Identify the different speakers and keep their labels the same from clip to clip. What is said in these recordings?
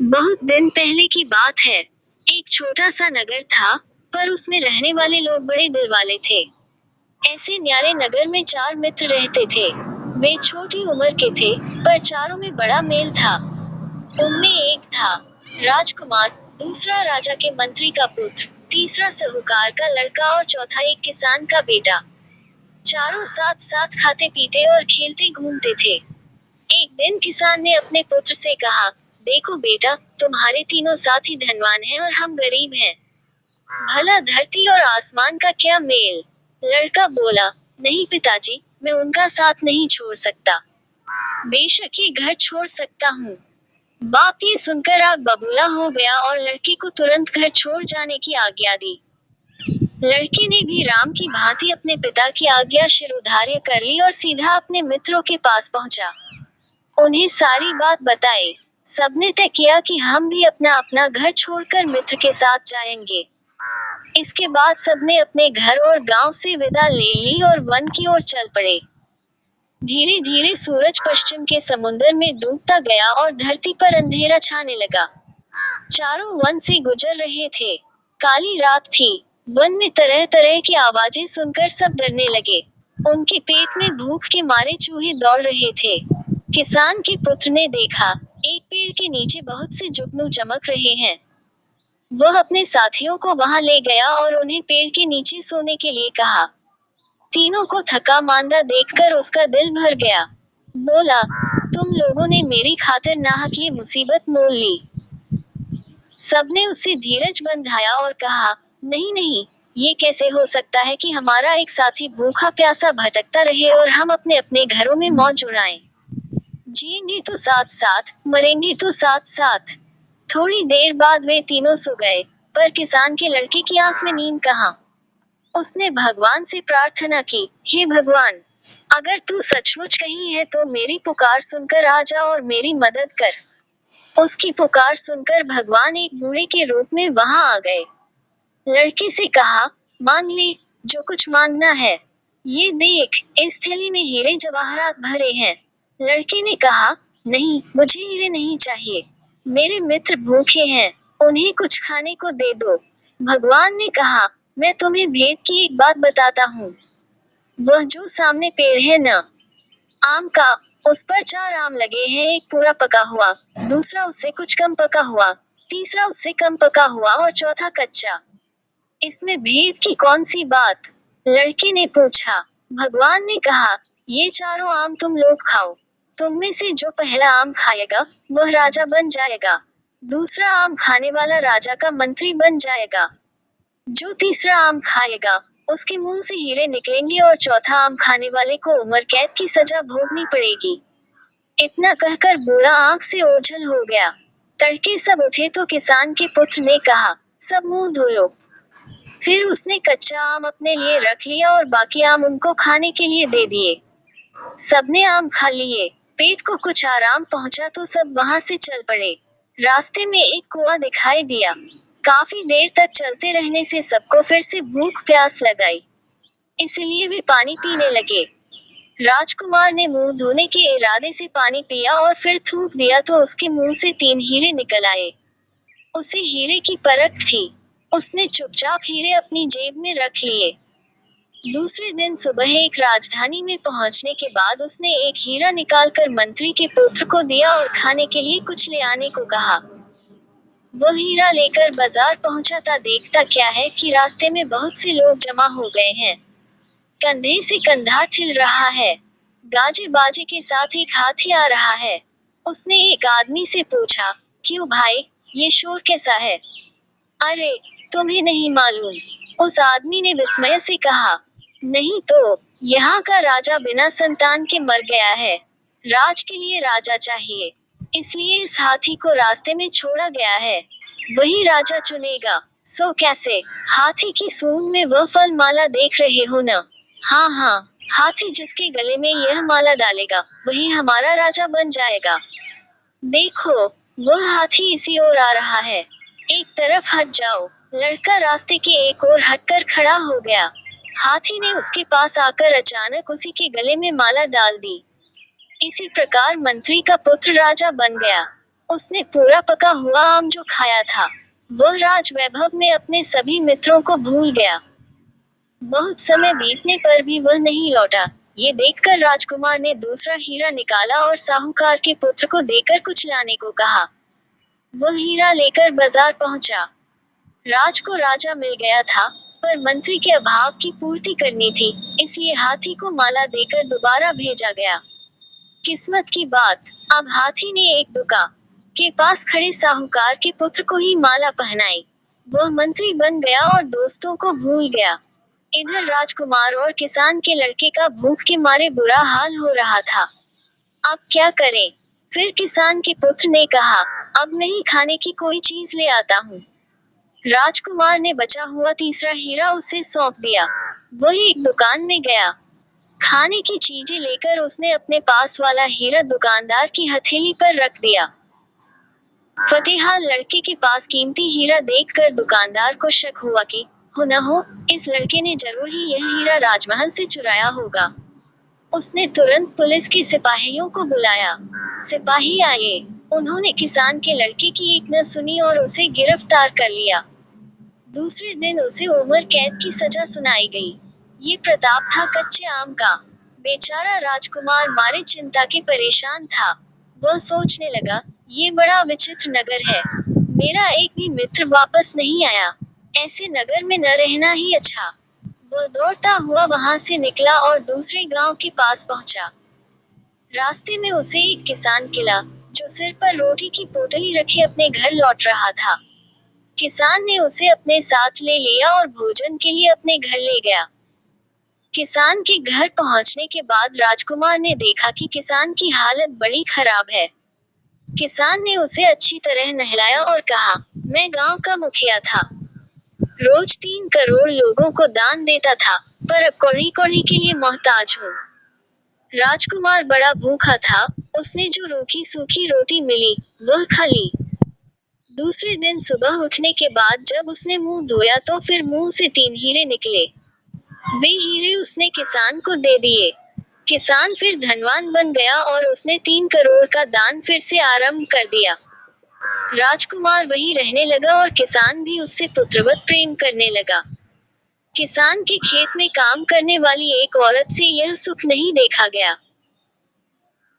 Speaker 1: बहुत दिन पहले की बात है। एक छोटा सा नगर था, पर उसमें रहने वाले लोग बड़े दिल वाले थे। ऐसे न्यारे नगर में चार मित्र रहते थे। वे छोटी उम्र के थे, पर चारों में बड़ा मेल था। उनमें एक था राजकुमार, दूसरा राजा के मंत्री का पुत्र, तीसरा साहूकार का लड़का और चौथा एक किसान का बेटा। चारों साथ साथ खाते पीते और खेलते घूमते थे। एक दिन किसान ने अपने पुत्र से कहा, देखो बेटा, तुम्हारे तीनों साथी धनवान हैं और हम गरीब हैं। भला धरती और आसमान का क्या मेल। लड़का बोला, नहीं पिताजी, मैं उनका साथ नहीं छोड़ सकता। बेशक ये घर छोड़ सकता हूँ। बाप ये सुनकर आग बबूला हो गया और लड़के को तुरंत घर छोड़ जाने की आज्ञा दी। लड़के ने भी राम की भांति अपने पिता की आज्ञा शिरोधार्य कर ली और सीधा अपने मित्रों के पास पहुंचा। उन्हें सारी बात बताई। सबने तय किया कि हम भी अपना अपना घर छोड़कर मित्र के साथ जाएंगे। इसके बाद सबने अपने घर और गांव से विदा ले ली और वन की ओर चल पड़े। धीरे धीरे सूरज पश्चिम के समुद्र में डूबता गया और धरती पर अंधेरा छाने लगा। चारों वन से गुजर रहे थे। काली रात थी। वन में तरह तरह की आवाजें सुनकर सब डरने लगे। उनके पेट में भूख के मारे चूहे दौड़ रहे थे। किसान के पुत्र ने देखा, एक पेड़ के नीचे बहुत से जुगनू चमक रहे हैं। वह अपने साथियों को वहां ले गया और उन्हें पेड़ के नीचे सोने के लिए कहा। तीनों को थका मांदा देखकर उसका दिल भर गया। बोला, तुम लोगों ने मेरी खातिर नाहक ये मुसीबत मोल ली। सबने उसे धीरज बंधाया और कहा, नहीं नहीं, ये कैसे हो सकता है कि हमारा एक साथी भूखा प्यासा भटकता रहे और हम अपने अपने घरों में मौज उड़ाएं। जिएंगे तो साथ साथ, मरेंगे तो साथ साथ। थोड़ी देर बाद वे तीनों सो गए, पर किसान के लड़के की आंख में नींद कहाँ। उसने भगवान से प्रार्थना की, हे भगवान, अगर तू सचमुच कहीं है तो मेरी पुकार सुनकर आ जा और मेरी मदद कर। उसकी पुकार सुनकर भगवान एक बूढ़े के रूप में वहां आ गए। लड़के से कहा, मांग ले, जो कुछ मांगना है। ये देख, इस थैली में हीरे जवाहरात भरे हैं। लड़के ने कहा, नहीं, मुझे हीरे नहीं चाहिए। मेरे मित्र भूखे हैं, उन्हें कुछ खाने को दे दो। भगवान ने कहा, मैं तुम्हें भेद की एक बात बताता हूँ। वह जो सामने पेड़ है न, आम का, उस पर चार आम लगे हैं, एक पूरा पका हुआ, दूसरा उससे कुछ कम पका हुआ, तीसरा उससे कम पका हुआ और चौथा कच्चा। इसमें भेद की कौन सी बात? लड़के ने पूछा। भगवान ने कहा, ये चारों आम तुम लोग खाओ। तुम में से जो पहला आम खाएगा, वह राजा बन जाएगा। दूसरा आम खाने वाला राजा का मंत्री बन जाएगा। जो तीसरा आम खाएगा, उसके मुंह से हीरे निकलेंगे और चौथा आम खाने वाले को उम्र कैद की सजा भोगनी पड़ेगी। इतना कहकर बूढ़ा आंख से ओझल हो गया। तड़के सब उठे तो किसान के पुत्र ने कहा, सब मुंह धो लो। फिर उसने कच्चा आम अपने लिए रख लिया और बाकी आम उनको खाने के लिए दे दिए। सबने आम खा लिए। पेट को कुछ आराम पहुंचा तो सब वहां से चल पड़े। रास्ते में एक कुआं दिखाई दिया। काफी देर तक चलते रहने से सबको फिर से भूख प्यास लगाई, इसलिए वे पानी पीने लगे। राजकुमार ने मुंह धोने के इरादे से पानी पिया और फिर थूक दिया तो उसके मुंह से 3 हीरे निकल आए। उसे हीरे की परख थी। उसने चुपचाप हीरे अपनी जेब में रख लिए। दूसरे दिन सुबह एक राजधानी में पहुंचने के बाद उसने एक हीरा निकालकर मंत्री के पुत्र को दिया और खाने के लिए कुछ ले आने को कहा। वह हीरा लेकर बाजार पहुंचा था, देखता क्या है कि रास्ते में बहुत से लोग जमा हो गए हैं। कंधे से कंधा ठिल रहा है। गाजे बाजे के साथ एक हाथी आ रहा है। उसने एक आदमी से पूछा, क्यों भाई, ये शोर कैसा है? अरे, तुम्हें नहीं मालूम? उस आदमी ने विस्मय से कहा, नहीं तो, यहाँ का राजा बिना संतान के मर गया है। राज के लिए राजा चाहिए, इसलिए इस हाथी को रास्ते में छोड़ा गया है। वही राजा चुनेगा। सो कैसे? हाथी की सूंड में वह फल माला देख रहे हो न? हाँ हाँ, हाथी जिसके गले में यह माला डालेगा, वही हमारा राजा बन जाएगा। देखो, वह हाथी इसी ओर आ रहा है। एक तरफ हट जाओ। लड़का रास्ते के एक ओर हटकर खड़ा हो गया। हाथी ने उसके पास आकर अचानक उसी के गले में माला डाल दी। इसी प्रकार मंत्री का पुत्र राजा बन गया। उसने पूरा पका हुआ आम जो खाया था, वह राज वैभव में अपने सभी मित्रों को भूल गया। बहुत समय बीतने पर भी वह नहीं लौटा। ये देखकर राजकुमार ने दूसरा हीरा निकाला और साहूकार के पुत्र को देकर कुछ लाने को कहा। वह हीरा लेकर बाजार पहुंचा। राज को राजा मिल गया था, पर मंत्री के अभाव की पूर्ति करनी थी, इसलिए हाथी को माला देकर दोबारा भेजा गया। किस्मत की बात, अब हाथी ने एक दुका के पास खड़े साहूकार के पुत्र को ही माला पहनाई। वह मंत्री बन गया और दोस्तों को भूल गया। इधर राजकुमार और किसान के लड़के का भूख के मारे बुरा हाल हो रहा था। अब क्या करें? फिर किसान के पुत्र ने कहा, अब मैं ही खाने की कोई चीज ले आता हूँ। राजकुमार ने बचा हुआ तीसरा हीरा उसे सौंप दिया। वह एक दुकान में गया। खाने की चीजें लेकर उसने अपने पास वाला हीरा दुकानदार की हथेली पर रख दिया। फतेहाल लड़के के पास कीमती हीरा देखकर दुकानदार को शक हुआ कि हो न हो, इस लड़के ने जरूर ही यह हीरा राजमहल से चुराया होगा। उसने तुरंत पुलिस के सिपाहियों को बुलाया। सिपाही आए। उन्होंने किसान के लड़के की एक न सुनी और उसे गिरफ्तार कर लिया। दूसरे दिन उसे उम्र कैद की सजा सुनाई गई। ये प्रताप था कच्चे आम का। बेचारा राजकुमार मारे चिंता के परेशान था। वह सोचने लगा, ये बड़ा विचित्र नगर है। मेरा एक भी मित्र वापस नहीं आया। ऐसे नगर में न रहना ही अच्छा। वह दौड़ता हुआ वहां से निकला और दूसरे गांव के पास पहुंचा। रास्ते में उसे एक किसान मिला, जो सिर पर रोटी की पोटली रखे अपने घर लौट रहा था। किसान ने उसे अपने साथ ले लिया और भोजन के लिए अपने घर ले गया। किसान के घर पहुंचने के बाद राजकुमार ने देखा कि किसान की हालत बड़ी खराब है। किसान ने उसे अच्छी तरह नहलाया और कहा, मैं गांव का मुखिया था। रोज 3 करोड़ लोगों को दान देता था, पर अब कौड़ी कौड़ी के लिए मोहताज हूँ। राजकुमार बड़ा भूखा था। उसने जो रूखी सूखी रोटी मिली, वह खा ली। दूसरे दिन सुबह उठने के बाद जब उसने मुंह धोया तो फिर मुंह से 3 हीरे निकले। वे हीरे उसने किसान को दे दिए। किसान फिर धनवान बन गया और उसने 3 करोड़ का दान फिर से आरंभ कर दिया। राजकुमार वहीं रहने लगा और किसान भी उससे पुत्रवत प्रेम करने लगा। किसान के खेत में काम करने वाली एक औरत से यह सुख नहीं देखा गया।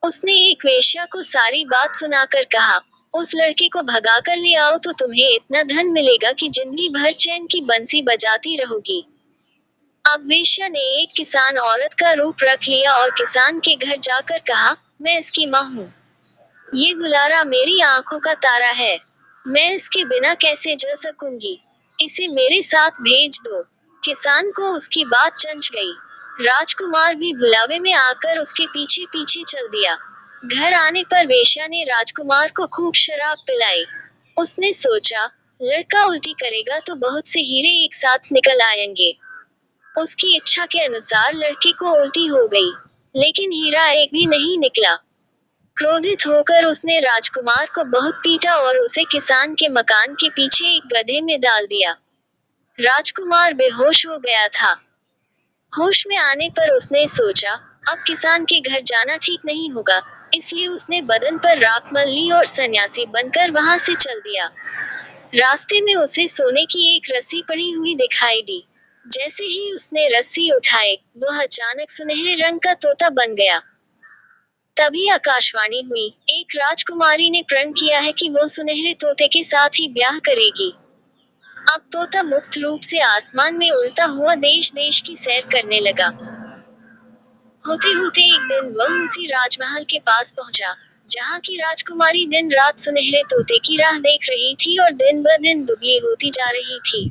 Speaker 1: उसने एक वेश्या को सारी बात सुनाकर कहा, उस लड़के को भगा कर ले आओ तो तुम्हें इतना धन मिलेगा कि जिंदगी भर चैन की बंसी बजाती रहोगी। अब वेश्या ने एक किसान औरत का रूप रख लिया और किसान के घर जाकर कहा, मैं इसकी माँ हूँ। ये दुलारा मेरी आंखों का तारा है। मैं इसके बिना कैसे जी सकूंगी। इसे मेरे साथ भेज दो। किसान को उसकी बात जंच गई। राजकुमार भी भुलावे में आकर उसके पीछे पीछे चल दिया। घर आने पर वेश्या ने राजकुमार को खूब शराब पिलाई। उसने सोचा, लड़का उल्टी करेगा तो बहुत से हीरे एक साथ निकल आएंगे। उसकी इच्छा के अनुसार लड़के को उल्टी हो गई, लेकिन हीरा एक भी नहीं निकला। क्रोधित होकर उसने राजकुमार को बहुत पीटा और उसे किसान के मकान के पीछे एक गड्ढे में डाल दिया। राजकुमार बेहोश हो गया था। होश में आने पर उसने सोचा, अब किसान के घर जाना ठीक नहीं होगा, इसलिए उसने बदन पर राख मल ली और सन्यासी बनकर वहां से चल दिया। रास्ते में उसे सोने की एक रस्सी पड़ी हुई दिखाई दी। जैसे ही उसने रस्सी उठाई, वह अचानक सुनहरे रंग का तोता बन गया। तभी आकाशवाणी हुई, एक राजकुमारी ने प्रण किया है कि वह सुनहरे तोते के साथ ही ब्याह करेगी। अब तोता मुक्त रूप से आसमान में उड़ता हुआ देश देश की सैर करने लगा। होते होते एक दिन वह उसी राजमहल के पास पहुंचा, जहाँ की राजकुमारी दिन रात सुनहरे तोते की राह देख रही थी और दिन ब दिन दुबली होती जा रही थी।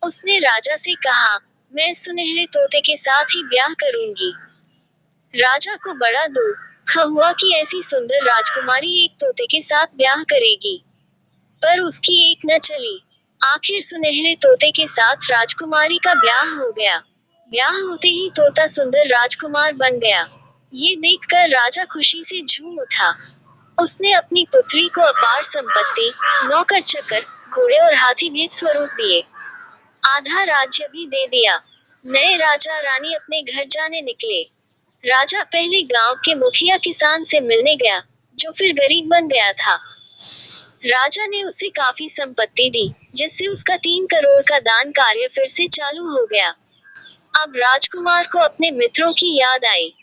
Speaker 1: उसने राजा से कहा, मैं सुनहरे तोते के साथ ही ब्याह करूंगी। राजा को बड़ा दुख हुआ कि ऐसी सुंदर राजकुमारी एक तोते के साथ ब्याह करेगी, पर उसकी एक न चली। आखिर सुनहरे तोते के साथ राजकुमारी का ब्याह हो गया। ब्याह होते ही तोता सुंदर राजकुमार बन गया। ये देखकर राजा खुशी से झूम उठा। उसने अपनी पुत्री को अपार संपत्ति, नौकर चाकर, घोड़े और हाथी भेंट स्वरूप दिए। आधा राज्य भी दे दिया। नए राजा रानी अपने घर जाने निकले। राजा पहले गांव के मुखिया किसान से मिलने गया, जो फिर गरीब बन गया था। राजा ने उसे काफी संपत्ति दी, जिससे उसका 3 करोड़ का दान कार्य फिर से चालू हो गया। अब राजकुमार को अपने मित्रों की याद आई।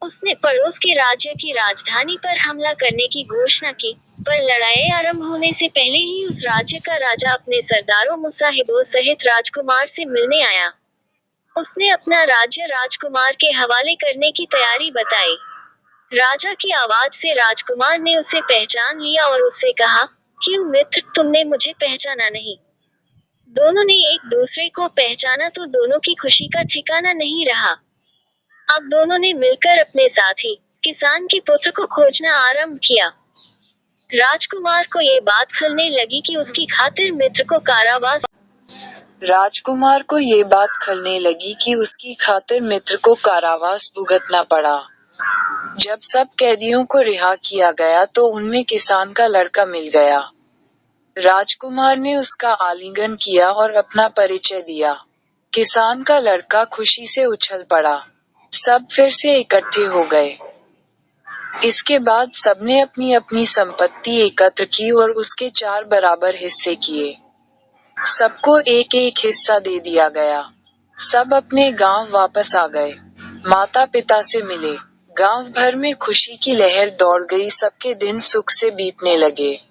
Speaker 1: उसने पड़ोस के राज्य की राजधानी पर हमला करने की घोषणा की, पर लड़ाई आरंभ होने से पहले ही उस राज्य का राजा अपने सरदारों मुसाहिबों सहित राजकुमार से मिलने आया। उसने अपना राज्य राजकुमार के हवाले करने की तैयारी बताई। राजा की आवाज से राजकुमार ने उसे पहचान लिया और उससे कहा, क्यों मित्र, तुमने मुझे पहचाना नहीं? दोनों ने एक दूसरे को पहचाना तो दोनों की खुशी का ठिकाना नहीं रहा। अब दोनों ने मिलकर अपने साथी, किसान के पुत्र को खोजना आरंभ किया। राजकुमार को ये बात खलने लगी कि उसकी खातिर मित्र को कारावास
Speaker 2: भुगतना पड़ा। जब सब कैदियों को रिहा किया गया तो उनमें किसान का लड़का मिल गया। राजकुमार ने उसका आलिंगन किया और अपना परिचय दिया। किसान का लड़का खुशी से उछल पड़ा। सब फिर से इकट्ठे हो गए। इसके बाद सबने अपनी अपनी संपत्ति एकत्र की और उसके 4 बराबर हिस्से किए। सबको एक एक हिस्सा दे दिया गया। सब अपने गांव वापस आ गए। माता पिता से मिले। गांव भर में खुशी की लहर दौड़ गई। सबके दिन सुख से बीतने लगे।